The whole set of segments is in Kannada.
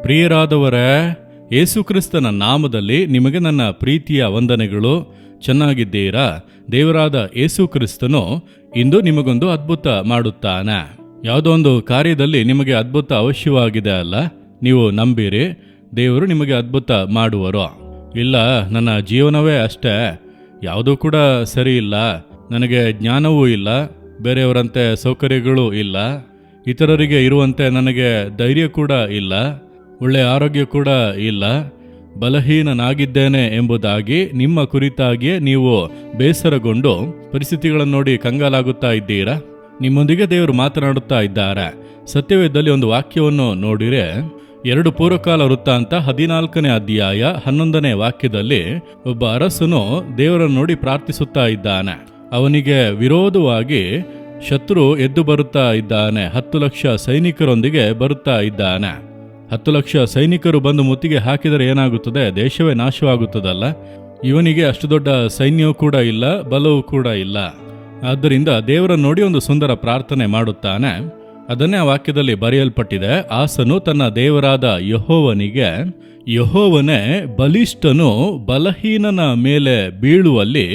ಪ್ರಿಯರಾದವರೇ, ಯೇಸುಕ್ರಿಸ್ತನ ನಾಮದಲ್ಲಿ ನಿಮಗೆ ನನ್ನ ಪ್ರೀತಿಯ ವಂದನೆಗಳು. ಚೆನ್ನಾಗಿದ್ದೀರಾ? ದೇವರಾದ ಯೇಸುಕ್ರಿಸ್ತನು ಇಂದು ನಿಮಗೊಂದು ಅದ್ಭುತ ಮಾಡುತ್ತಾನೆ. ಯಾವುದೋ ಒಂದು ಕಾರ್ಯದಲ್ಲಿ ನಿಮಗೆ ಅದ್ಭುತ ಅವಶ್ಯವಾಗಿದೆ ಅಲ್ಲ, ನೀವು ನಂಬಿರಿ, ದೇವರು ನಿಮಗೆ ಅದ್ಭುತ ಮಾಡುವರು. ಇಲ್ಲ, ನನ್ನ ಜೀವನವೇ ಅಷ್ಟೇ, ಯಾವುದೂ ಕೂಡ ಸರಿ ಇಲ್ಲ, ನನಗೆ ಜ್ಞಾನವೂ ಇಲ್ಲ, ಬೇರೆಯವರಂತೆ ಸೌಕರ್ಯಗಳು ಇಲ್ಲ, ಇತರರಿಗೆ ಇರುವಂತೆ ನನಗೆ ಧೈರ್ಯ ಕೂಡ ಇಲ್ಲ, ಒಳ್ಳೆಯ ಆರೋಗ್ಯ ಕೂಡ ಇಲ್ಲ, ಬಲಹೀನನಾಗಿದ್ದೇನೆ ಎಂಬುದಾಗಿ ನಿಮ್ಮ ಕುರಿತಾಗಿಯೇ ನೀವು ಬೇಸರಗೊಂಡು ಪರಿಸ್ಥಿತಿಗಳನ್ನು ನೋಡಿ ಕಂಗಾಲಾಗುತ್ತಾ ಇದ್ದೀರಾ? ನಿಮ್ಮೊಂದಿಗೆ ದೇವರು ಮಾತನಾಡುತ್ತಾ ಇದ್ದಾರೆ. ಸತ್ಯವೇದದಲ್ಲಿ ಒಂದು ವಾಕ್ಯವನ್ನು ನೋಡಿರೆ, 2 ಪೂರ್ವಕಾಲ ವೃತ್ತಾಂತ 14ನೇ ಅಧ್ಯಾಯ 11ನೇ ವಾಕ್ಯದಲ್ಲಿ ಒಬ್ಬ ಅರಸನು ದೇವರನ್ನು ನೋಡಿ ಪ್ರಾರ್ಥಿಸುತ್ತಾ ಇದ್ದಾನೆ. ಅವನಿಗೆ ವಿರೋಧವಾಗಿ ಶತ್ರು ಎದ್ದು ಬರುತ್ತಾ ಇದ್ದಾನೆ. 10 ಲಕ್ಷ ಸೈನಿಕರೊಂದಿಗೆ ಬರುತ್ತಾ ಇದ್ದಾನೆ. 10 ಲಕ್ಷ ಸೈನಿಕರು ಬಂದು ಮುತ್ತಿಗೆ ಹಾಕಿದರೆ ಏನಾಗುತ್ತದೆ? ದೇಶವೇ ನಾಶವಾಗುತ್ತದಲ್ಲ. ಇವನಿಗೆ ಅಷ್ಟು ದೊಡ್ಡ ಸೈನ್ಯವೂ ಕೂಡ ಇಲ್ಲ, ಬಲವೂ ಕೂಡ ಇಲ್ಲ. ಆದ್ದರಿಂದ ದೇವರನ್ನು ನೋಡಿ ಒಂದು ಸುಂದರ ಪ್ರಾರ್ಥನೆ ಮಾಡುತ್ತಾನೆ. ಅದನ್ನೇ ಆ ವಾಕ್ಯದಲ್ಲಿ ಬರೆಯಲ್ಪಟ್ಟಿದೆ. ಆಸನು ತನ್ನ ದೇವರಾದ ಯೆಹೋವನಿಗೆ, ಯೆಹೋವನೇ, ಬಲಿಷ್ಠನು ಬಲಹೀನನ ಮೇಲೆ ಬೀಳುವಲ್ಲಿ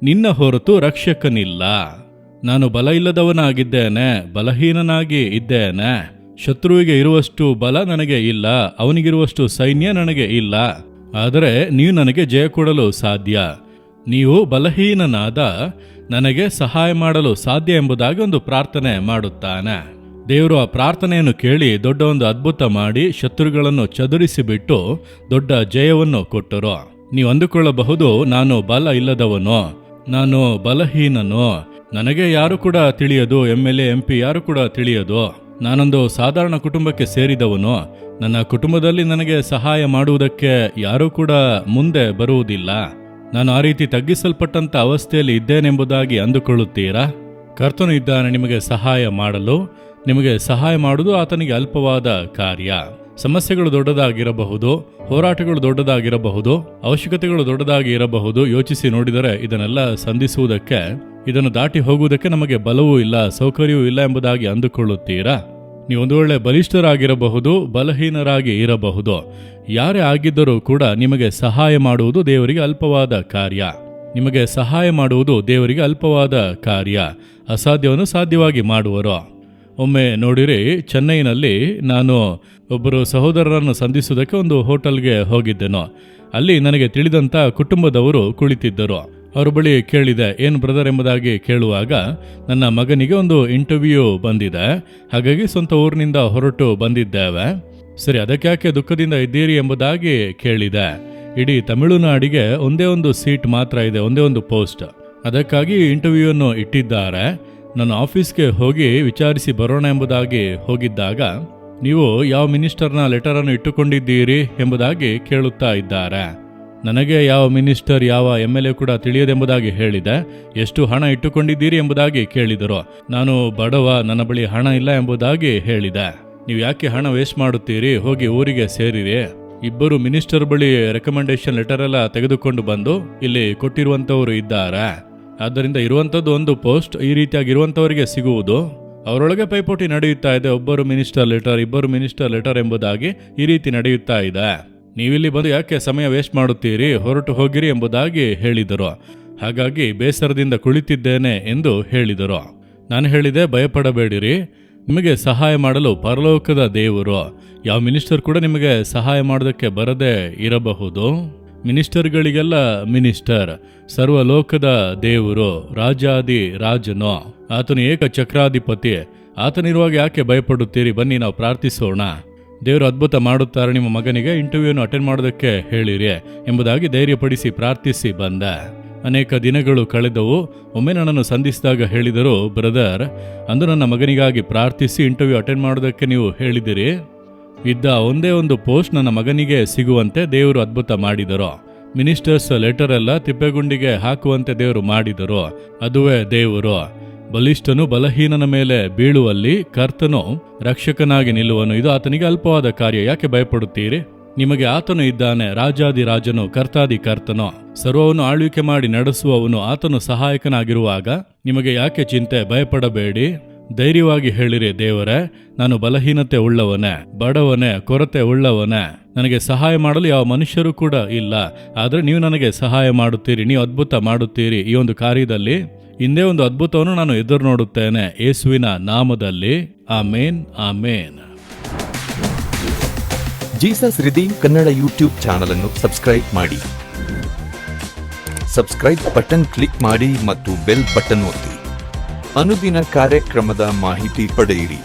ನಿನ್ನ ಹೊರತು ರಕ್ಷಕನಿಲ್ಲ. ನಾನು ಬಲ ಇಲ್ಲದವನಾಗಿದ್ದೇನೆ, ಬಲಹೀನನಾಗಿ ಇದ್ದೇನೆ. ಶತ್ರುವಿಗೆ ಇರುವಷ್ಟು ಬಲ ನನಗೆ ಇಲ್ಲ, ಅವನಿಗಿರುವಷ್ಟು ಸೈನ್ಯ ನನಗೆ ಇಲ್ಲ. ಆದರೆ ನೀವು ನನಗೆ ಜಯ ಕೊಡಲು ಸಾಧ್ಯ. ನೀವು ಬಲಹೀನನಾದ ನನಗೆ ಸಹಾಯ ಮಾಡಲು ಸಾಧ್ಯ ಎಂಬುದಾಗಿ ಒಂದು ಪ್ರಾರ್ಥನೆ ಮಾಡುತ್ತಾನೆ. ದೇವರು ಆ ಪ್ರಾರ್ಥನೆಯನ್ನು ಕೇಳಿ ದೊಡ್ಡ ಒಂದು ಅದ್ಭುತ ಮಾಡಿ ಶತ್ರುಗಳನ್ನು ಚದುರಿಸಿಬಿಟ್ಟು ದೊಡ್ಡ ಜಯವನ್ನು ಕೊಟ್ಟರು. ನೀವು ಅಂದುಕೊಳ್ಳಬಹುದು, ನಾನು ಬಲ ಇಲ್ಲದವನು, ನಾನು ಬಲಹೀನನು, ನನಗೆ ಯಾರು ಕೂಡ ತಿಳಿಯದು, MLA MP ಯಾರು ಕೂಡ ತಿಳಿಯದು, ನಾನೊಂದು ಸಾಧಾರಣ ಕುಟುಂಬಕ್ಕೆ ಸೇರಿದವನು, ನನ್ನ ಕುಟುಂಬದಲ್ಲಿ ನನಗೆ ಸಹಾಯ ಮಾಡುವುದಕ್ಕೆ ಯಾರೂ ಕೂಡ ಮುಂದೆ ಬರುವುದಿಲ್ಲ, ನಾನು ಆ ರೀತಿ ತಗ್ಗಿಸಲ್ಪಟ್ಟಂಥ ಅವಸ್ಥೆಯಲ್ಲಿ ಇದ್ದೇನೆಂಬುದಾಗಿ ಅಂದುಕೊಳ್ಳುತ್ತೀರಾ? ಕರ್ತನು ಇದ್ದಾನೆ ನಿಮಗೆ ಸಹಾಯ ಮಾಡಲು. ನಿಮಗೆ ಸಹಾಯ ಮಾಡುವುದು ಆತನಿಗೆ ಅಲ್ಪವಾದ ಕಾರ್ಯ. ಸಮಸ್ಯೆಗಳು ದೊಡ್ಡದಾಗಿರಬಹುದು, ಹೋರಾಟಗಳು ದೊಡ್ಡದಾಗಿರಬಹುದು, ಅವಶ್ಯಕತೆಗಳು ದೊಡ್ಡದಾಗಿ ಇರಬಹುದು. ಯೋಚಿಸಿ ನೋಡಿದರೆ ಇದನ್ನೆಲ್ಲ ಸಂಧಿಸುವುದಕ್ಕೆ, ಇದನ್ನು ದಾಟಿ ಹೋಗುವುದಕ್ಕೆ ನಮಗೆ ಬಲವೂ ಇಲ್ಲ, ಸೌಕರ್ಯವೂ ಇಲ್ಲ ಎಂಬುದಾಗಿ ಅಂದುಕೊಳ್ಳುತ್ತೀರಾ? ನೀವು ಒಂದು ವೇಳೆ ಬಲಿಷ್ಠರಾಗಿರಬಹುದು, ಬಲಹೀನರಾಗಿ ಇರಬಹುದು. ಯಾರೇ ಆಗಿದ್ದರೂ ಕೂಡ ನಿಮಗೆ ಸಹಾಯ ಮಾಡುವುದು ದೇವರಿಗೆ ಅಲ್ಪವಾದ ಕಾರ್ಯ. ನಿಮಗೆ ಸಹಾಯ ಮಾಡುವುದು ದೇವರಿಗೆ ಅಲ್ಪವಾದ ಕಾರ್ಯ. ಅಸಾಧ್ಯವನ್ನು ಸಾಧ್ಯವಾಗಿ ಮಾಡುವರು. ಒಮ್ಮೆ ನೋಡಿರಿ, ಚೆನ್ನೈನಲ್ಲಿ ನಾನು ಒಬ್ಬರು ಸಹೋದರರನ್ನು ಸಂಧಿಸುವುದಕ್ಕೆ ಒಂದು ಹೋಟೆಲ್ಗೆ ಹೋಗಿದ್ದೆನು. ಅಲ್ಲಿ ನನಗೆ ತಿಳಿದಂಥ ಕುಟುಂಬದವರು ಕುಳಿತಿದ್ದರು. ಅವರ ಬಳಿ ಕೇಳಿದೆ, ಏನು ಬ್ರದರ್ ಎಂಬುದಾಗಿ ಕೇಳುವಾಗ, ನನ್ನ ಮಗನಿಗೆ ಒಂದು ಇಂಟರ್ವ್ಯೂ ಬಂದಿದೆ, ಹಾಗಾಗಿ ಸ್ವಂತ ಊರಿನಿಂದ ಹೊರಟು ಬಂದಿದ್ದೇವೆ. ಸರಿ, ಅದಕ್ಯಾಕೆ ದುಃಖದಿಂದ ಇದ್ದೀರಿ ಎಂಬುದಾಗಿ ಕೇಳಿದೆ. ಇಡೀ ತಮಿಳುನಾಡಿಗೆ ಒಂದೇ ಒಂದು ಸೀಟ್ ಮಾತ್ರ ಇದೆ, ಒಂದೇ ಒಂದು ಪೋಸ್ಟ್, ಅದಕ್ಕಾಗಿ ಇಂಟರ್ವ್ಯೂವನ್ನು ಇಟ್ಟಿದ್ದಾರೆ. ನಾನು ಆಫೀಸ್ಗೆ ಹೋಗಿ ವಿಚಾರಿಸಿ ಬರೋಣ ಎಂಬುದಾಗಿ ಹೋಗಿದ್ದಾಗ, ನೀವು ಯಾವ ಮಿನಿಸ್ಟರ್ನ ಲೆಟರನ್ನು ಇಟ್ಟುಕೊಂಡಿದ್ದೀರಿ ಎಂಬುದಾಗಿ ಕೇಳುತ್ತಾ ಇದ್ದಾರೆ. ನನಗೆ ಯಾವ ಮಿನಿಸ್ಟರ್, ಯಾವ MLA ಕೂಡ ತಿಳಿಯದೆಂಬುದಾಗಿ ಹೇಳಿದೆ. ಎಷ್ಟು ಹಣ ಇಟ್ಟುಕೊಂಡಿದ್ದೀರಿ ಎಂಬುದಾಗಿ ಕೇಳಿದರು. ನಾನು ಬಡವ, ನನ್ನ ಬಳಿ ಹಣ ಇಲ್ಲ ಎಂಬುದಾಗಿ ಹೇಳಿದೆ. ನೀವು ಯಾಕೆ ಹಣ ವೇಸ್ಟ್ ಮಾಡುತ್ತೀರಿ? ಹೋಗಿ ಊರಿಗೆ ಸೇರಿರಿ. 2 ಮಿನಿಸ್ಟರ್ ಬಳಿ ರೆಕಮೆಂಡೇಶನ್ ಲೆಟರ್ ಎಲ್ಲ ತೆಗೆದುಕೊಂಡು ಬಂದು ಇಲ್ಲಿ ಕೊಟ್ಟಿರುವಂಥವರು ಇದ್ದಾರೆ. ಆದ್ದರಿಂದ ಇರುವಂಥದ್ದು ಒಂದು ಪೋಸ್ಟ್, ಈ ರೀತಿಯಾಗಿರುವಂಥವರಿಗೆ ಸಿಗುವುದು. ಅವರೊಳಗೆ ಪೈಪೋಟಿ ನಡೆಯುತ್ತಾ ಇದೆ. 1 ಮಿನಿಸ್ಟರ್ ಲೆಟರ್, 2 ಮಿನಿಸ್ಟರ್ ಲೆಟರ್ ಎಂಬುದಾಗಿ ಈ ರೀತಿ ನಡೆಯುತ್ತಾ ಇದೆ. ನೀವಿಲ್ಲಿ ಬಂದು ಯಾಕೆ ಸಮಯ ವೇಸ್ಟ್ ಮಾಡುತ್ತೀರಿ? ಹೊರಟು ಹೋಗಿರಿ ಎಂಬುದಾಗಿ ಹೇಳಿದರು. ಹಾಗಾಗಿ ಬೇಸರದಿಂದ ಕುಳಿತಿದ್ದೇನೆ ಎಂದು ಹೇಳಿದರು. ನಾನು ಹೇಳಿದೆ, ಭಯಪಡಬೇಡಿರಿ, ನಿಮಗೆ ಸಹಾಯ ಮಾಡಲು ಪರಲೋಕದ ದೇವರು. ಯಾವ ಮಿನಿಸ್ಟರ್ ಕೂಡ ನಿಮಗೆ ಸಹಾಯ ಮಾಡೋದಕ್ಕೆ ಬರದೇ ಇರಬಹುದು. ಮಿನಿಸ್ಟರ್ಗಳಿಗೆಲ್ಲ ಮಿನಿಸ್ಟರ್, ಸರ್ವಲೋಕದ ದೇವರು, ರಾಜಾದಿ ರಾಜನು, ಆತನು ಏಕ ಚಕ್ರಾಧಿಪತಿ. ಆತನಿರುವಾಗ ಯಾಕೆ ಭಯಪಡುತ್ತೀರಿ? ಬನ್ನಿ ನಾವು ಪ್ರಾರ್ಥಿಸೋಣ. ದೇವರು ಅದ್ಭುತ ಮಾಡುತ್ತಾರೆ. ನಿಮ್ಮ ಮಗನಿಗೆ ಇಂಟರ್ವ್ಯೂವನ್ನು ಅಟೆಂಡ್ ಮಾಡೋದಕ್ಕೆ ಹೇಳಿರಿ ಎಂಬುದಾಗಿ ಧೈರ್ಯಪಡಿಸಿ ಪ್ರಾರ್ಥಿಸಿ ಬಂದೆ. ಅನೇಕ ದಿನಗಳು ಕಳೆದವು. ಒಮ್ಮೆ ನನ್ನನ್ನು ಸಂಧಿಸಿದಾಗ ಹೇಳಿದರು, ಬ್ರದರ್, ಅಂದು ನನ್ನ ಮಗನಿಗಾಗಿ ಪ್ರಾರ್ಥಿಸಿ ಇಂಟರ್ವ್ಯೂ ಅಟೆಂಡ್ ಮಾಡೋದಕ್ಕೆ ನೀವು ಹೇಳಿದಿರಿ. ಇದ್ದ ಒಂದೇ ಒಂದು ಪೋಸ್ಟ್ ನನ್ನ ಮಗನಿಗೆ ಸಿಗುವಂತೆ ದೇವರು ಅದ್ಭುತ ಮಾಡಿದರು. ಮಿನಿಸ್ಟರ್ಸ್ ಲೆಟರ್ ಎಲ್ಲ ತಿಪ್ಪೆಗುಂಡಿಗೆ ಹಾಕುವಂತೆ ದೇವರು ಮಾಡಿದರು. ಅದುವೇ ದೇವರು. ಬಲಿಷ್ಠನು ಬಲಹೀನನ ಮೇಲೆ ಬೀಳುವಲ್ಲಿ ಕರ್ತನು ರಕ್ಷಕನಾಗಿ ನಿಲ್ಲುವನು. ಇದು ಆತನಿಗೆ ಅಲ್ಪವಾದ ಕಾರ್ಯ. ಯಾಕೆ ಭಯಪಡುತ್ತೀರಿ? ನಿಮಗೆ ಆತನು ಇದ್ದಾನೆ, ರಾಜಾದಿ ರಾಜನು, ಕರ್ತಾದಿ ಕರ್ತನು, ಸರ್ವವನ್ನು ಆಳ್ವಿಕೆ ಮಾಡಿ ನಡೆಸುವವನು. ಆತನು ಸಹಾಯಕನಾಗಿರುವಾಗ ನಿಮಗೆ ಯಾಕೆ ಚಿಂತೆ? ಭಯಪಡಬೇಡಿ. ಧೈರ್ಯವಾಗಿ ಹೇಳಿರಿ, ದೇವರೇ, ನಾನು ಬಲಹೀನತೆ ಉಳ್ಳವನೇ, ಬಡವನೇ, ಕೊರತೆ ಉಳ್ಳವನೇ, ನನಗೆ ಸಹಾಯ ಮಾಡಲು ಯಾವ ಮನುಷ್ಯರು ಕೂಡ ಇಲ್ಲ, ಆದರೆ ನೀವು ನನಗೆ ಸಹಾಯ ಮಾಡುತ್ತೀರಿ, ನೀವು ಅದ್ಭುತ ಮಾಡುತ್ತೀರಿ. ಈ ಒಂದು ಕಾರ್ಯದಲ್ಲಿ ಹಿಂದೆ ಒಂದು ಅದ್ಭುತವನ್ನು ನಾನು ಎದುರು ನೋಡುತ್ತೇನೆ. ಯೇಸುವಿನ ನಾಮದಲ್ಲಿ amen, amen. Jesus redeem Kannada YouTube channel ಅನ್ನು ಸಬ್ಸ್ಕ್ರೈಬ್ ಮಾಡಿ. ಸಬ್ಸ್ಕ್ರೈಬ್ ಬಟನ್ ಕ್ಲಿಕ್ ಮಾಡಿ ಮತ್ತು ಬೆಲ್ ಬಟನ್ ಒತ್ತಿ. ಅನುದಿನ ಕಾರ್ಯಕ್ರಮದ ಮಾಹಿತಿ ಪಡೆಯಿರಿ.